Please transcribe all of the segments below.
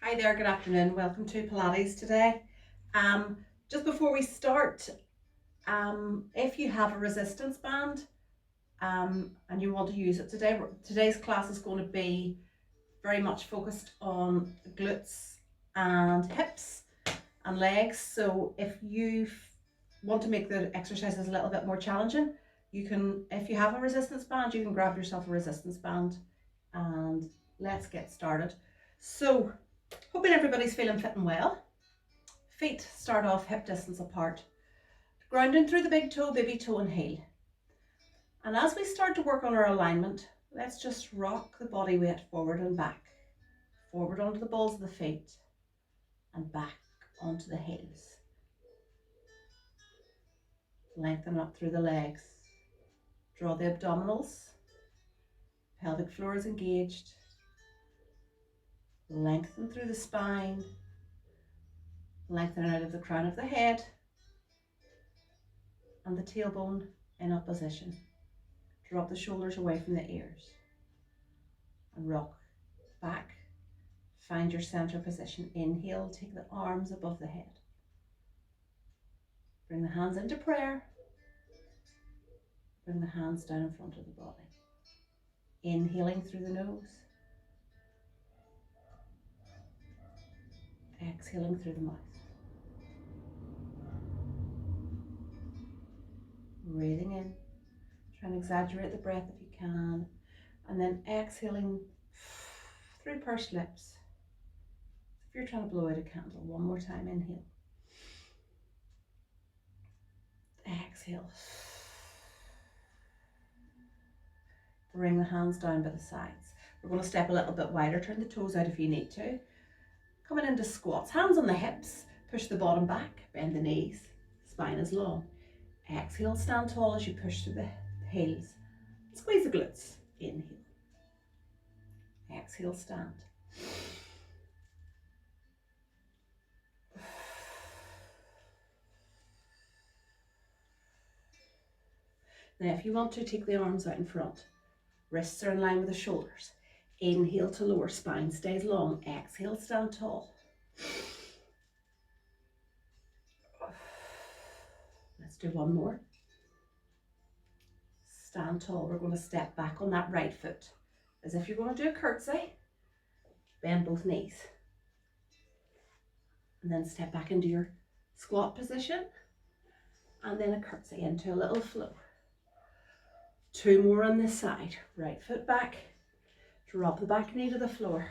Hi there, good afternoon. Welcome to Pilates today. Um, just before we start, if you have a resistance band and you want to use it today, today's class is going to be very much focused on glutes and hips and legs. So if you want to make the exercises a little bit more challenging, you can, if you have a resistance band, you can grab yourself a resistance band and let's get started. So, hoping everybody's feeling fit and well. Feet start off hip distance apart, grounding through the big toe, baby toe and heel. And as we start to work on our alignment, let's just rock the body weight forward and back. Forward onto the balls of the feet and back onto the heels. Lengthen up through the legs. Draw the abdominals. Pelvic floor is engaged. Lengthen through the spine. Lengthen out of the crown of the head and the tailbone in opposition. Drop the shoulders away from the ears and rock back. Find your center position. Inhale, take the arms above the head. Bring the hands into prayer. Bring the hands down in front of the body. Inhaling through the nose. Exhaling through the mouth. Breathing in. Try and exaggerate the breath if you can. And then exhaling through pursed lips. If you're trying to blow out a candle, one more time, inhale. Exhale. Bring the hands down by the sides. We're going to step a little bit wider, turn the toes out if you need to. Coming into squats, hands on the hips, push the bottom back, bend the knees, spine is long. Exhale, stand tall as you push through the heels. Squeeze the glutes, inhale. Exhale, stand. Now if you want to, take the arms out in front. Wrists are in line with the shoulders. Inhale to lower, spine stays long. Exhale, stand tall. Let's do one more. Stand tall. We're going to step back on that right foot as if you're going to do a curtsy. Bend both knees. And then step back into your squat position. And then a curtsy into a little flow. Two more on this side. Right foot back. Drop the back knee to the floor.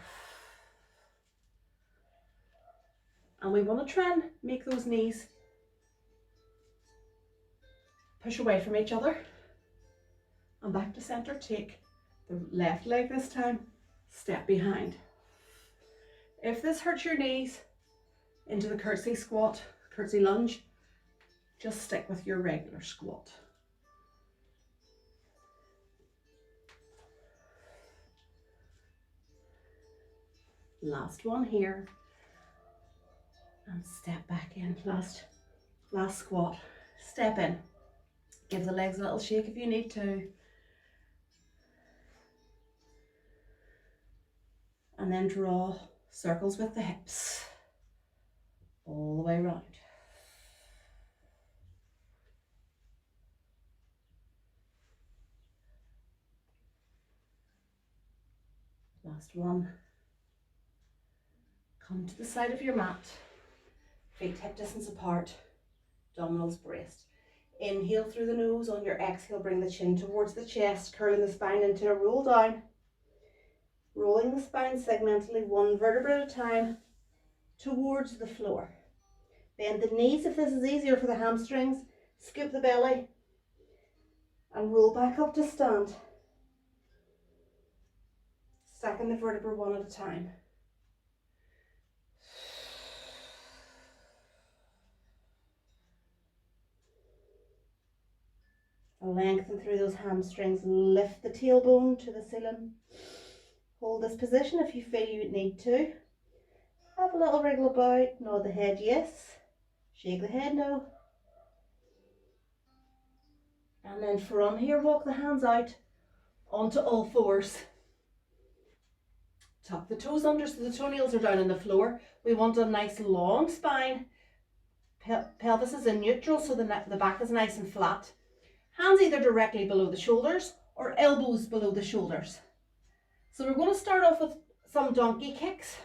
And we want to try and make those knees push away from each other. And back to center. Take the left leg this time. Step behind. If this hurts your knees, into the curtsy squat, curtsy lunge, just stick with your regular squat. Last one here. And step back in. Last squat. Step in. Give the legs a little shake if you need to. And then draw circles with the hips. All the way around. Last one. Come to the side of your mat. Feet hip distance apart. Abdominals braced. Inhale through the nose. On your exhale, bring the chin towards the chest, curling the spine into a roll down. Rolling the spine segmentally, one vertebra at a time, towards the floor. Bend the knees if this is easier for the hamstrings. Scoop the belly and roll back up to stand. Stacking the vertebra one at a time. Lengthen through those hamstrings, lift the tailbone to the ceiling. Hold this position if you feel you need to. Have a little wriggle about, nod the head yes, shake the head no. And then from here, walk the hands out onto all fours. Tuck the toes under so the toenails are down on the floor. We want a nice long spine. Pelvis is in neutral so the back is nice and flat. Hands either directly below the shoulders or elbows below the shoulders. So we're going to start off with some donkey kicks.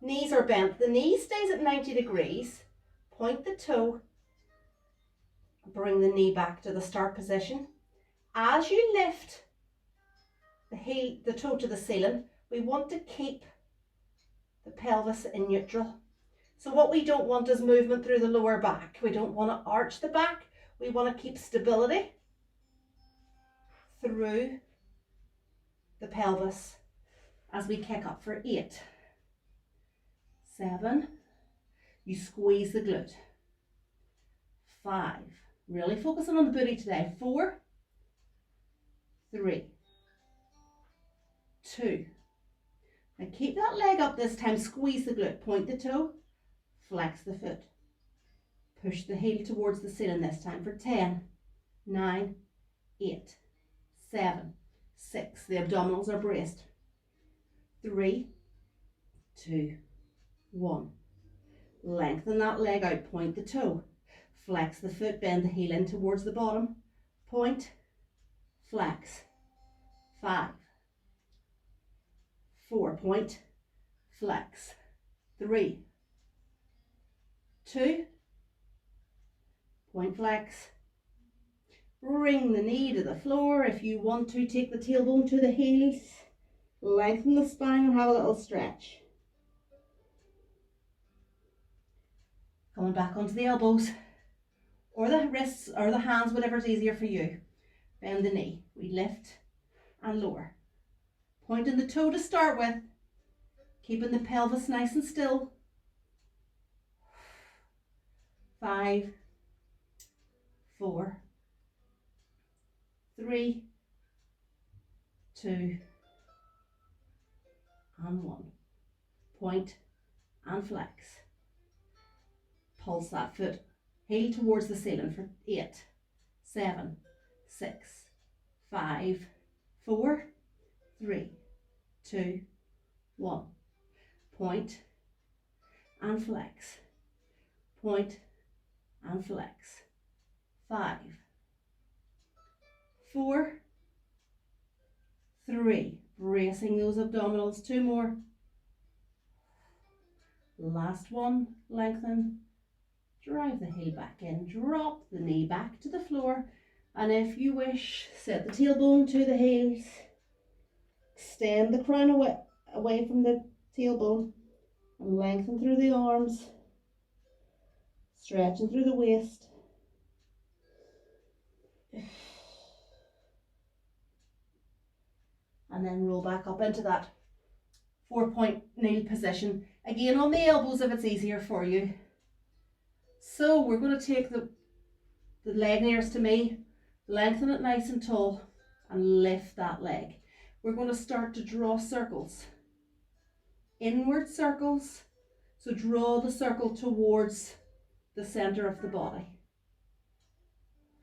Knees are bent. The knee stays at 90 degrees. Point the toe. Bring the knee back to the start position. As you lift the toe to the ceiling, we want to keep the pelvis in neutral. So what we don't want is movement through the lower back. We don't want to arch the back. We want to keep stability through the pelvis as we kick up for 8, 7, you squeeze the glute, 5, really focusing on the booty today, 4, 3, 2, and keep that leg up this time, squeeze the glute, point the toe, flex the foot, push the heel towards the ceiling this time for 10, 9, 8, 7, 6, the abdominals are braced, 3, 2, 1. Lengthen that leg out, point the toe, flex the foot, bend the heel in towards the bottom, point, flex, 5, 4, point, flex, 3, 2, point, flex, bring the knee to the floor. If you want to, take the tailbone to the heels, lengthen the spine and have a little stretch. Coming back onto the elbows, or the wrists, or the hands, whatever's easier for you. Bend the knee. We lift and lower. Pointing the toe to start with, keeping the pelvis nice and still. 5, 4, 3, 2, and 1. Point and flex. Pulse that foot, heel towards the ceiling for 8, 7, 6, 5, 4, 3, 2, 1. Point and flex. Point and flex. 5, 4, 3. Bracing those abdominals. 2 more. Last one. Lengthen. Drive the heel back in, drop the knee back to the floor, and if you wish, set the tailbone to the heels, extend the crown away from the tailbone, and lengthen through the arms, stretching through the waist. And then roll back up into that 4-point kneel position, again on the elbows if it's easier for you. So we're going to take the leg nearest to me, lengthen it nice and tall, and lift that leg. We're going to start to draw circles, inward circles. So draw the circle towards the center of the body.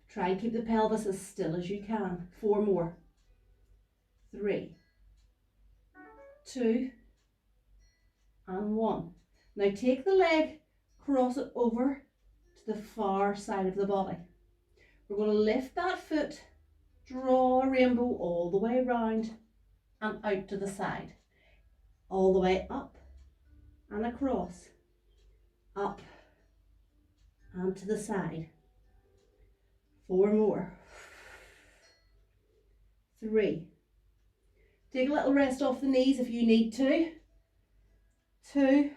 Try and keep the pelvis as still as you can. 4 more. 3, 2, and 1. Now take the leg, cross it over to the far side of the body. We're going to lift that foot, draw a rainbow all the way around and out to the side. All the way up and across. Up and to the side. 4 more. 3. Take a little rest off the knees if you need to. 2.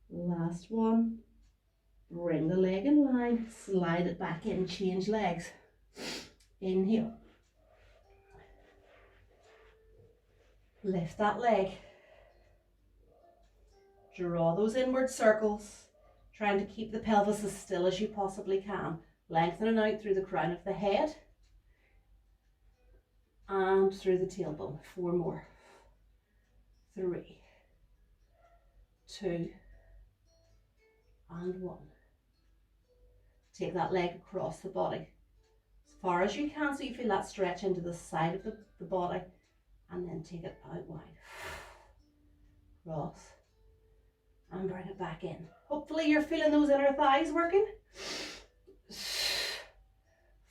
Last one. Bring the leg in line, slide it back in, change legs. Inhale. Lift that leg. Draw those inward circles, trying to keep the pelvis as still as you possibly can. Lengthening out through the crown of the head and through the tailbone. 4 more. 3, 2, and 1. Take that leg across the body as far as you can so you feel that stretch into the side of the body, and then take it out wide. Cross and bring it back in. Hopefully you're feeling those inner thighs working.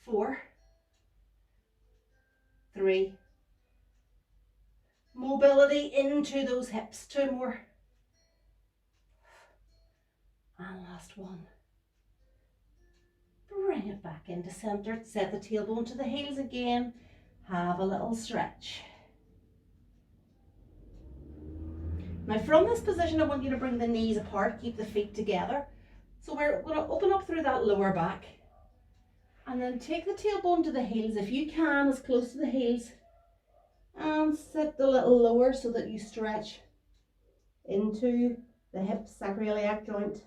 4, 3. Mobility into those hips. 2 more. And last 1. Bring it back into center. Set the tailbone to the heels again. Have a little stretch. Now from this position, I want you to bring the knees apart, keep the feet together. So we're going to open up through that lower back. And then take the tailbone to the heels if you can, as close to the heels. And sit a little lower so that you stretch into the hip sacroiliac joint.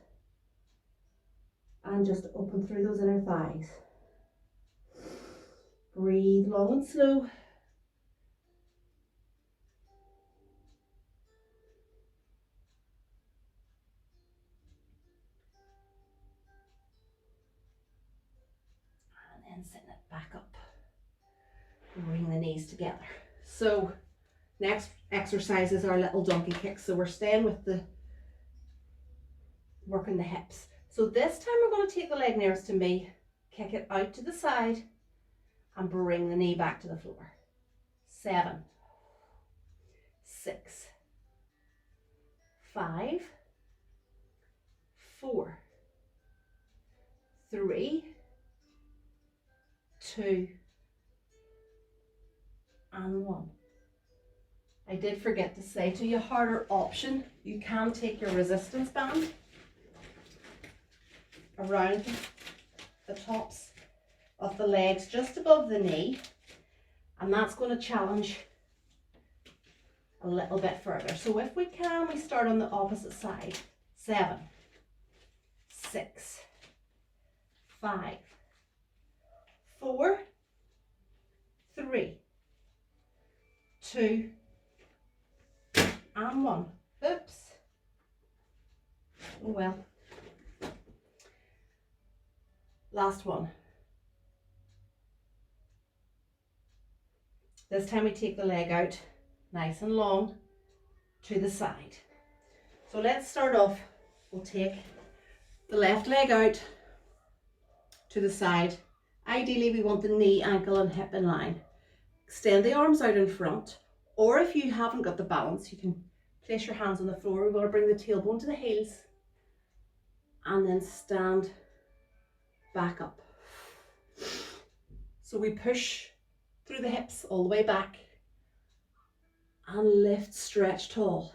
And just open through those inner thighs. Breathe long and slow. And send it back up. Bring the knees together. So next exercise is our little donkey kick. So we're staying with the working the hips. So this time we're going to take the leg nearest to me, kick it out to the side, and bring the knee back to the floor. 7, 6, 5, 4, 3, 2, and 1. I did forget to say to you, harder option, you can take your resistance band around the tops of the legs just above the knee, and that's going to challenge a little bit further. So if we can, we start on the opposite side. 7, 6, 5, 4, 3, 2, and 1. Oops. Oh well. Last one. This time we take the leg out nice and long to the side. So let's start off. We'll take the left leg out to the side. Ideally we want the knee, ankle and hip in line. Extend the arms out in front, or if you haven't got the balance, you can place your hands on the floor. We're going to bring the tailbone to the heels and then stand back up. So we push through the hips all the way back and lift, stretch tall.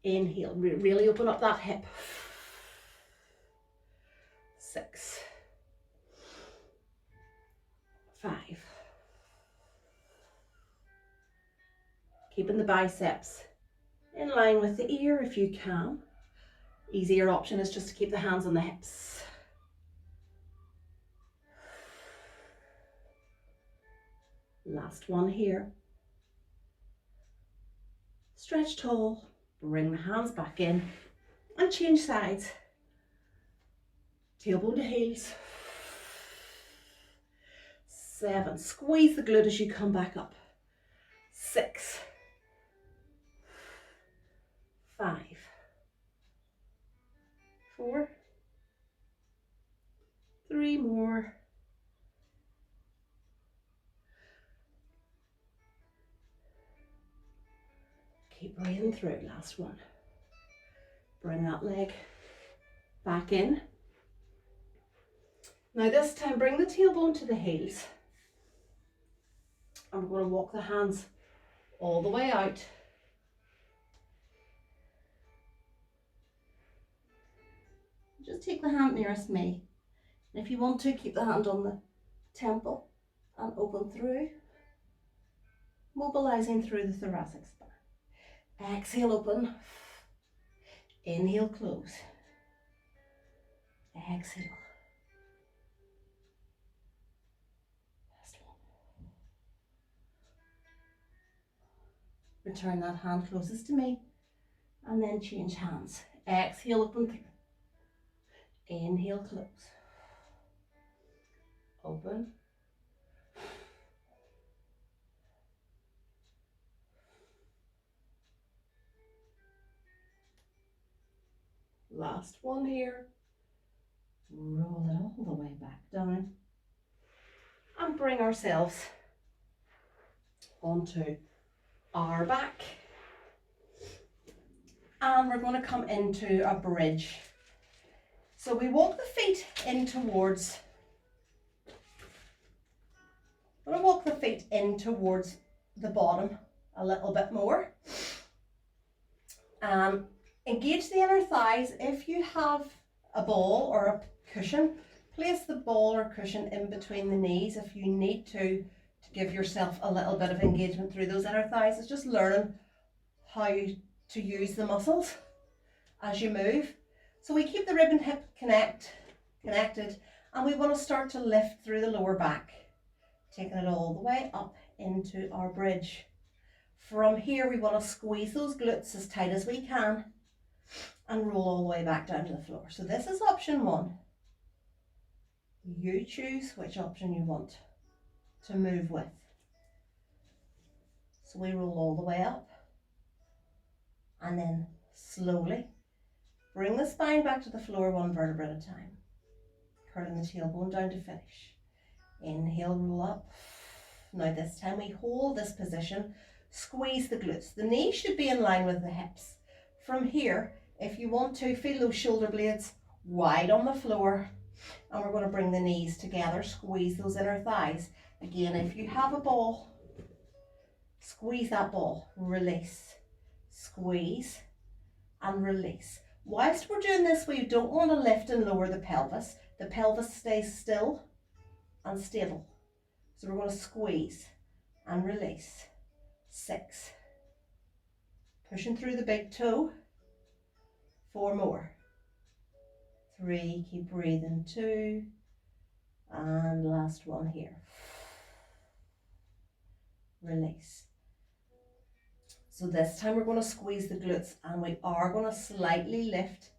Inhale, really open up that hip. 6, 5. Keeping the biceps in line with the ear if you can. Easier option is just to keep the hands on the hips. Last one here. Stretch tall, bring the hands back in and change sides. Tailbone to heels. 7, squeeze the glute as you come back up. 6, 5, 4, 3 more. Keep breathing through, last one. Bring that leg back in. Now this time bring the tailbone to the heels. And we're going to walk the hands all the way out. Just take the hand nearest me. And if you want to, keep the hand on the temple and open through. Mobilizing through the thoracic spine. Exhale, open. Inhale, close. Exhale. Last one. Return that hand closest to me and then change hands. Exhale, open through. Inhale, close. Open. Last one here. Roll it all the way back down and bring ourselves onto our back. And we're going to come into a bridge. So we walk the feet in towards, I'm going to walk the feet in towards the bottom a little bit more. Engage the inner thighs. If you have a ball or a cushion, place the ball or cushion in between the knees if you need to give yourself a little bit of engagement through those inner thighs. It's just learning how to use the muscles as you move. So we keep the rib and hip connected, and we want to start to lift through the lower back, taking it all the way up into our bridge. From here we want to squeeze those glutes as tight as we can and roll all the way back down to the floor. So this is option one. You choose which option you want to move with. So we roll all the way up and then slowly bring the spine back to the floor, one vertebra at a time. Curling the tailbone down to finish. Inhale, roll up. Now this time we hold this position, squeeze the glutes. The knees should be in line with the hips. From here, if you want to, feel those shoulder blades wide on the floor, and we're going to bring the knees together, squeeze those inner thighs. Again, if you have a ball, squeeze that ball, release, squeeze and release. Whilst we're doing this, we don't want to lift and lower the pelvis. The pelvis stays still and stable. So we're going to squeeze and release. 6. Pushing through the big toe. 4 more. 3, keep breathing. 2. And last one here. Release. So this time we're going to squeeze the glutes, and we are going to slightly lift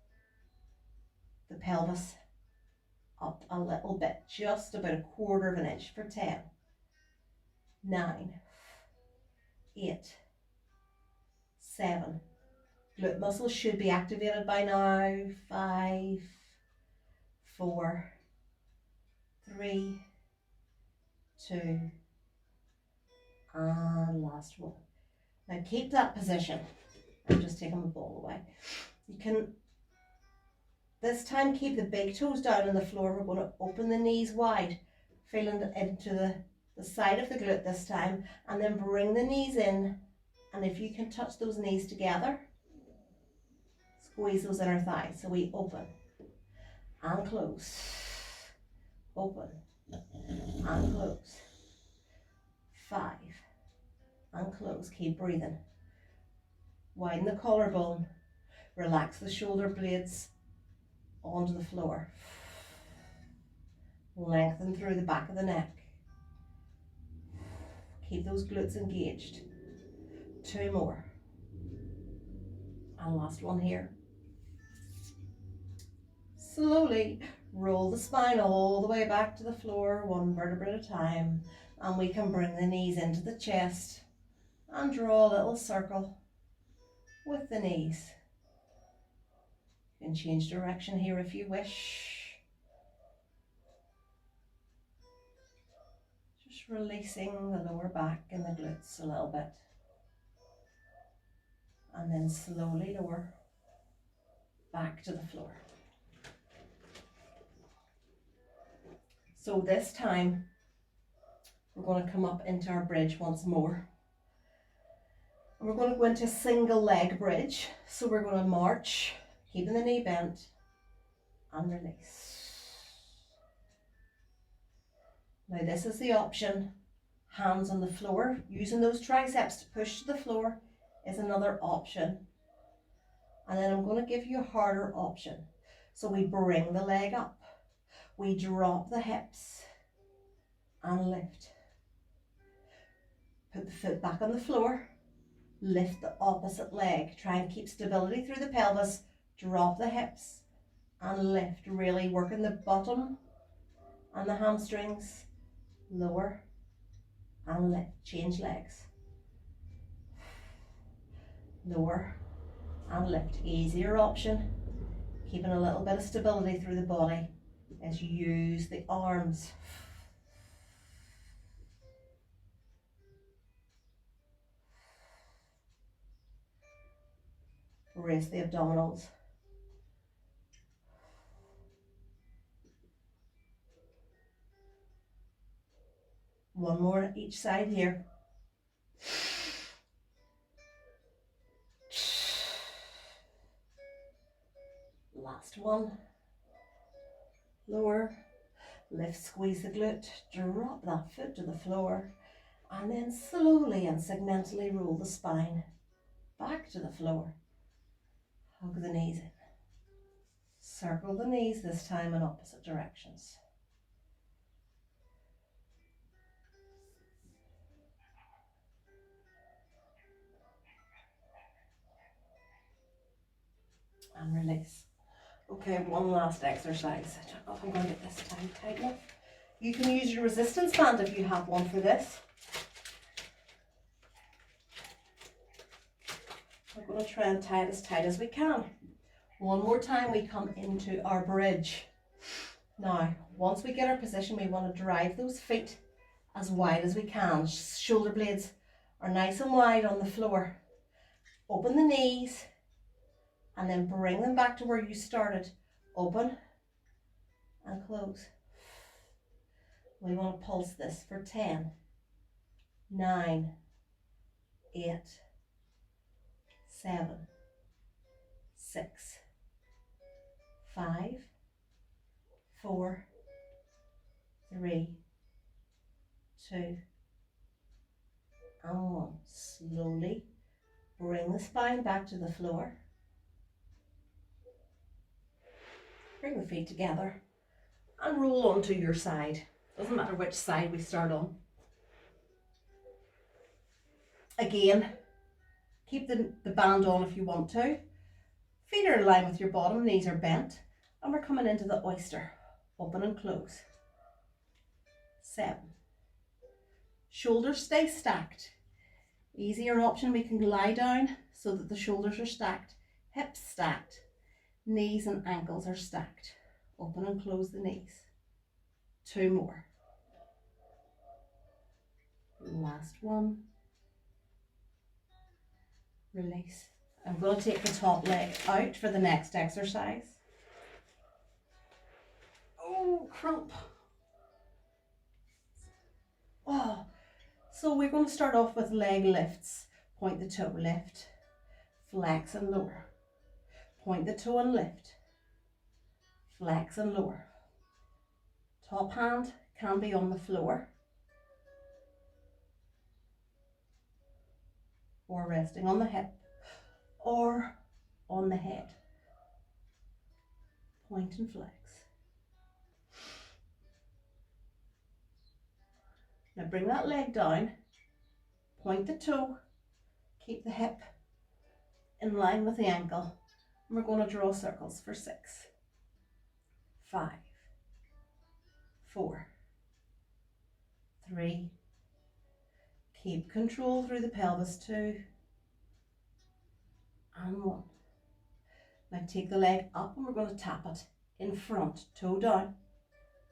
the pelvis up a little bit, just about a quarter of an inch for 10, 9, 8, 7. Glute muscles should be activated by now. 5, 4, 3, 2, and last one. Now keep that position. I'm just taking the ball away. You can this time keep the big toes down on the floor. We're going to open the knees wide, feeling into the side of the glute this time, and then bring the knees in. And if you can touch those knees together, squeeze those inner thighs. So we open and close, open and close. 5 and close. Keep breathing. Widen the collarbone. Relax the shoulder blades onto the floor. Lengthen through the back of the neck. Keep those glutes engaged. 2 more. And last one here. Slowly roll the spine all the way back to the floor, 1 vertebra at a time. And we can bring the knees into the chest and draw a little circle with the knees. You can change direction here if you wish. Just releasing the lower back and the glutes a little bit. And then slowly lower back to the floor. So this time, we're going to come up into our bridge once more. And we're going to go into a single leg bridge. So we're going to march, keeping the knee bent, and release. Now this is the option. Hands on the floor, using those triceps to push to the floor is another option. And then I'm going to give you a harder option. So we bring the leg up, we drop the hips and lift. Put the foot back on the floor, lift the opposite leg. Try and keep stability through the pelvis, drop the hips and lift. Really working the bottom and the hamstrings. Lower and lift. Change legs. Lower and lift. Easier option. keeping a little bit of stability through the body as you use the arms. Raise the abdominals. One more each side here. Last one. Lower. Lift, squeeze the glute. Drop that foot to the floor. And then slowly and segmentally roll the spine back to the floor. Hug the knees in. Circle the knees, this time in opposite directions. And release. Okay, one last exercise. I don't know if I'm going to get this time tight enough. You can use your resistance band if you have one for this. We're going to try and tie it as tight as we can. One more time, we come into our bridge. Now, once we get our position, we want to drive those feet as wide as we can. Shoulder blades are nice and wide on the floor. Open the knees and then bring them back to where you started. Open and close. We want to pulse this for 10, 9, 8, 7, 6, 5, 4, 3, 2, and 1. Slowly bring the spine back to the floor. Bring the feet together and roll onto your side. Doesn't matter which side we start on. Again, keep the band on if you want to. Feet are in line with your bottom, knees are bent, and we're coming into the oyster. Open and close. 7. Shoulders stay stacked. Easier option, we can lie down so that the shoulders are stacked. Hips stacked. Knees and ankles are stacked. Open and close the knees. 2 more. Last one. Release. I'm going to take the top leg out for the next exercise. Oh, crump. Oh, so we're going to start off with leg lifts. Point the toe, lift, flex and lower. Point the toe and lift, flex and lower. Top hand can be on the floor or resting on the hip or on the head. Point and flex. Now bring that leg down, point the toe, keep the hip in line with the ankle, and we're going to draw circles for 6, 5, 4, 3, keep control through the pelvis, 2, and 1. Now take the leg up and we're going to tap it in front, toe down,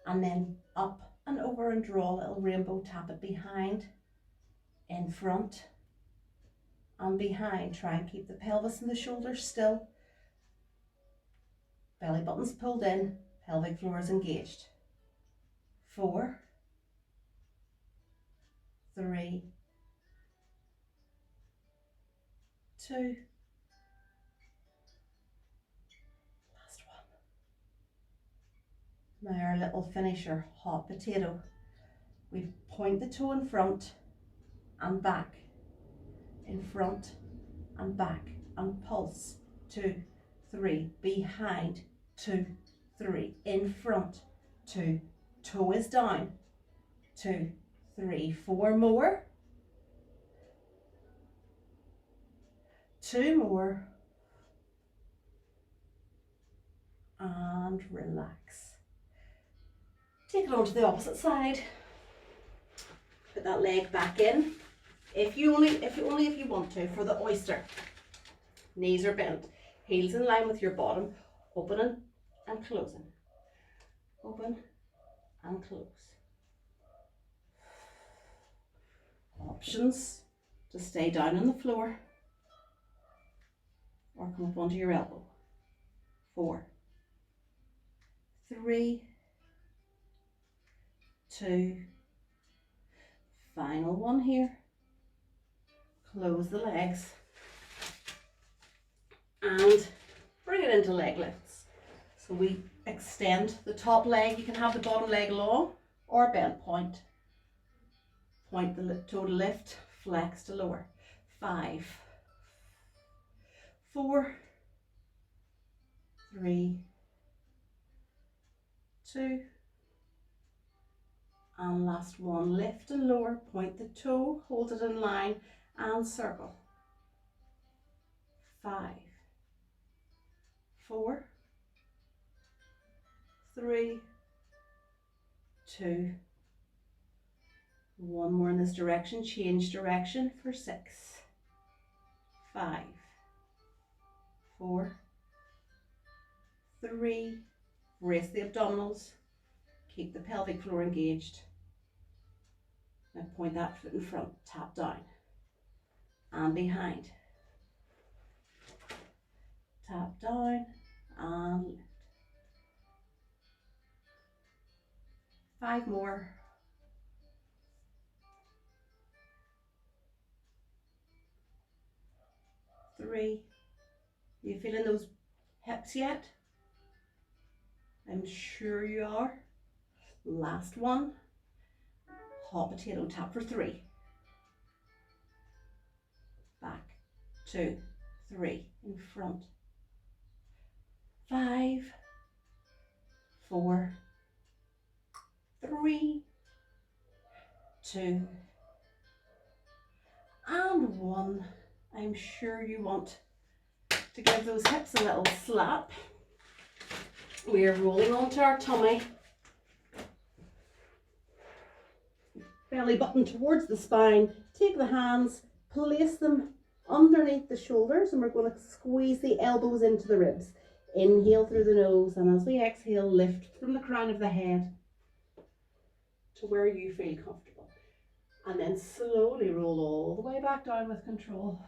and then up and over and draw a little rainbow, tap it behind, in front, and behind. Try and keep the pelvis and the shoulders still. Belly button's pulled in, pelvic floor is engaged. 4, 3, 2, last one. Now our little finisher, hot potato. We point the toe in front and back, in front and back, and pulse. 2, 3, behind, 2, 3, in front, 2, toe is down, 2, 3, 4 more, 2 more, and relax. Take it on to the opposite side. Put that leg back in. If you want to, for the oyster. Knees are bent, heels in line with your bottom. Opening and closing. Open and close. Options to stay down on the floor or come up onto your elbow. 4, 3, 2, final one here. Close the legs and bring it into leg lifts. So we extend the top leg. You can have the bottom leg long or bent point. Point the toe to lift, flex to lower. 5, 4, 3, 2, and last one. Lift and lower, point the toe, hold it in line and circle. 5, 4, 3, 2, one more in this direction, change direction for 6, 5, 4, 3, brace the abdominals, keep the pelvic floor engaged. Now point that foot in front, tap down and behind. Tap down and lift. 5 more. 3. Are you feeling those hips yet? I'm sure you are. Last one. Hot potato tap for 3. Back, 2, 3, in front. 5, 4, 3, 2, and 1. I'm sure you want to give those hips a little slap. We are rolling onto our tummy. Belly button towards the spine. Take the hands, place them underneath the shoulders, and we're going to squeeze the elbows into the ribs. Inhale through the nose, and as we exhale, lift from the crown of the head to where you feel comfortable. And then slowly roll all the way back down with control.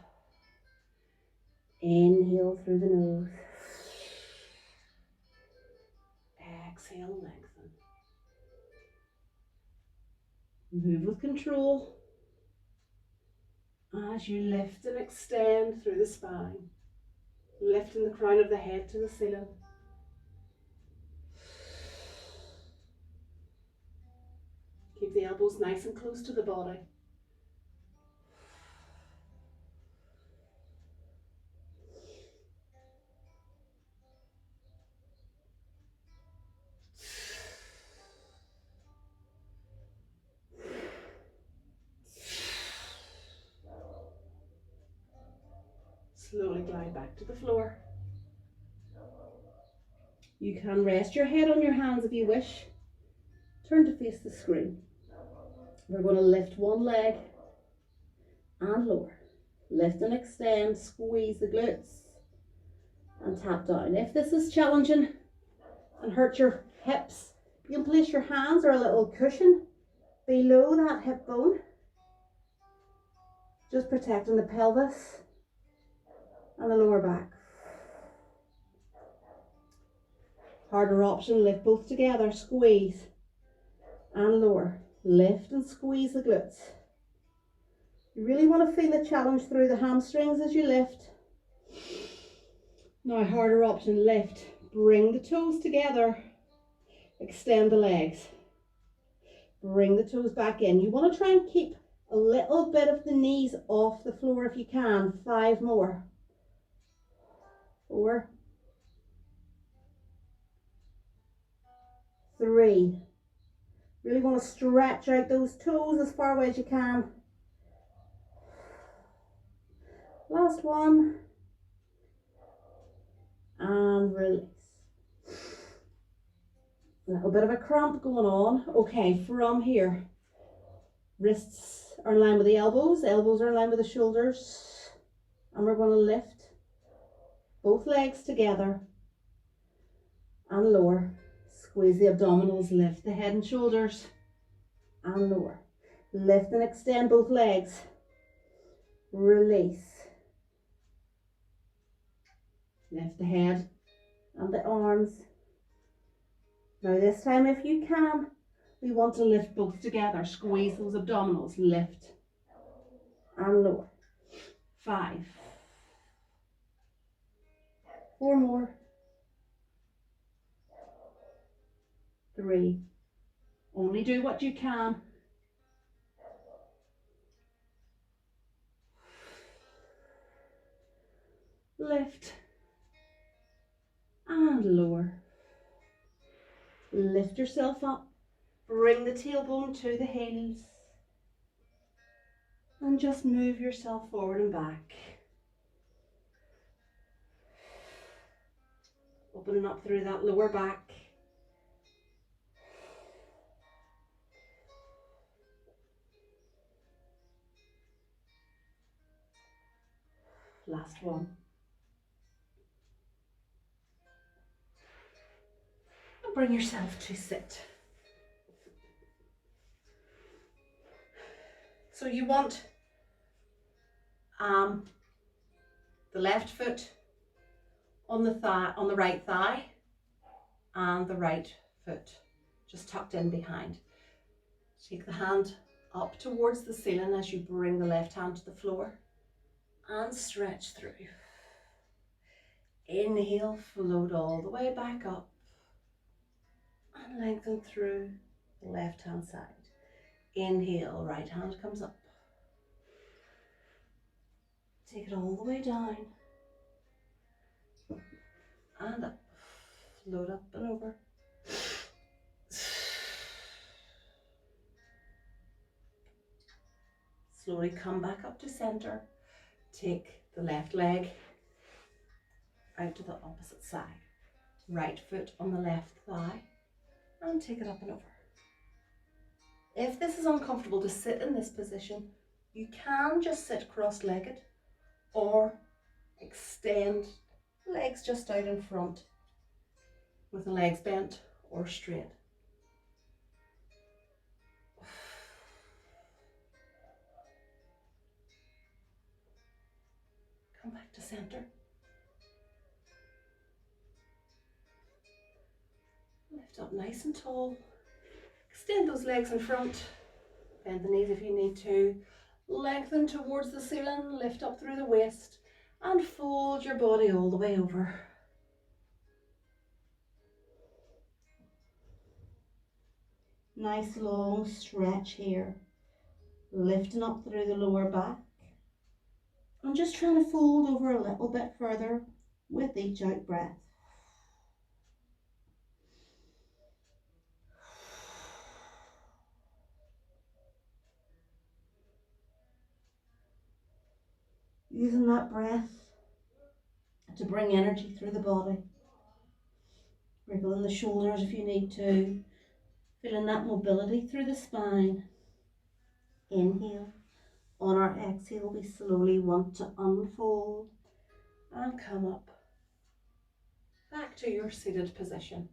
Inhale through the nose. Exhale, lengthen. Move with control as you lift and extend through the spine, lifting the crown of the head to the ceiling. Keep the elbows nice and close to the body. Slowly glide back to the floor. You can rest your head on your hands if you wish. Turn to face the screen. We're going to lift one leg and lower. Lift and extend, squeeze the glutes and tap down. If this is challenging and hurt your hips, you can place your hands or a little cushion below that hip bone, just protecting the pelvis and the lower back. Harder option, lift both together, squeeze and lower. Lift and squeeze the glutes. You really want to feel the challenge through the hamstrings as you lift. Now harder option, lift. Bring the toes together. Extend the legs. Bring the toes back in. You want to try and keep a little bit of the knees off the floor if you can. 5 more. 4, 3. Really want to stretch out those toes as far away as you can. Last one. And release. A little bit of a cramp going on. Okay, from here, wrists are in line with the elbows are in line with the shoulders, and we're going to lift both legs together and lower. Squeeze the abdominals, lift the head and shoulders and lower. Lift and extend both legs. Release. Lift the head and the arms. Now this time, if you can, we want to lift both together. Squeeze those abdominals, lift and lower. 5. 4 more. 3. Only do what you can. Lift and lower. Lift yourself up. Bring the tailbone to the heels. And just move yourself forward and back. Opening up through that lower back. Last one. And bring yourself to sit. So you want the left foot on the thigh, on the right thigh, and the right foot just tucked in behind. Take the hand up towards the ceiling as you bring the left hand to the floor and stretch through. Inhale, float all the way back up and lengthen through the left hand side. Inhale, right hand comes up. Take it all the way down and up. Float up and over. Slowly come back up to center. Take the left leg out to the opposite side. Right foot on the left thigh and take it up and over. If this is uncomfortable to sit in this position, you can just sit cross-legged or extend legs just out in front with the legs bent or straight. Come back to center. Lift up nice and tall. Extend those legs in front. Bend the knees if you need to. Lengthen towards the ceiling. Lift up through the waist and fold your body all the way over. Nice long stretch here. Lifting up through the lower back. And just trying to fold over a little bit further with each out breath. Using that breath to bring energy through the body. Wriggling the shoulders if you need to. Feeling that mobility through the spine. Inhale. On our exhale, we slowly want to unfold and come up back to your seated position.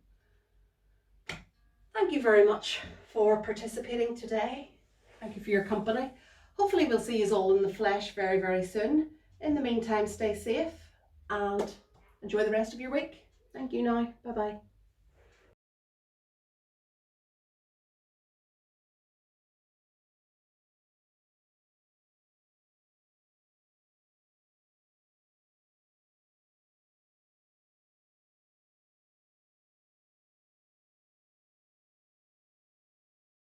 Thank you very much for participating today. Thank you for your company. Hopefully we'll see you all in the flesh very, very soon. In the meantime, stay safe and enjoy the rest of your week. Thank you now. Bye-bye.